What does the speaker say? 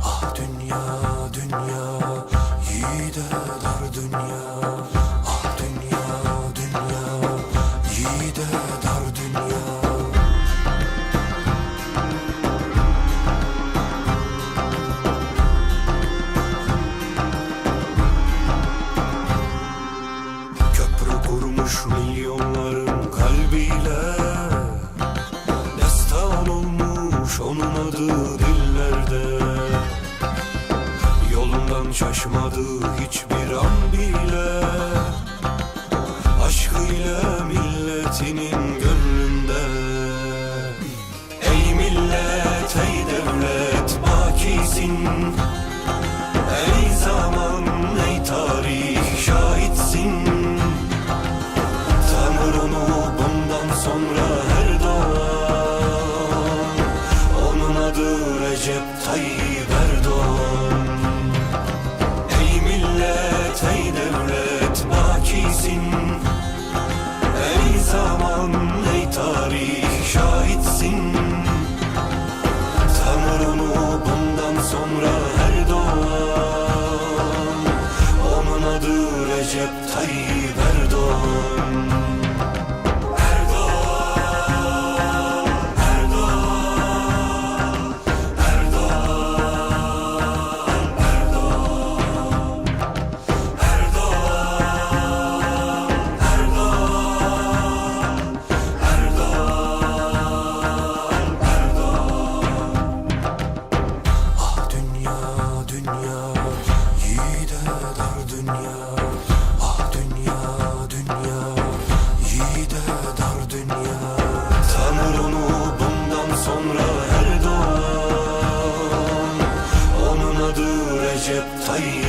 Ah dünya, dünya, yiğide dar dünya. Ah dünya, dünya, yiğide dar dünya. Köprü kurmuş milyonların kalbiyle, destan olmuş onun adı dillerde. Yolundan şaşmadı hiçbir an bile, aşkıyla milletinin gönlünde. Ey millet, ey devlet bakisin, ey zaman, ey tarih şahitsin. Tanır onu bundan sonra her doğan, onun adı Recep Tayyip Erdoğan. Ey millet, ey devlet bakisin, ey zaman, ey tarih şahitsin. Tanır onu bundan sonra her doğan, onun adı Recep Tayyip Erdoğan. Recep Tayyip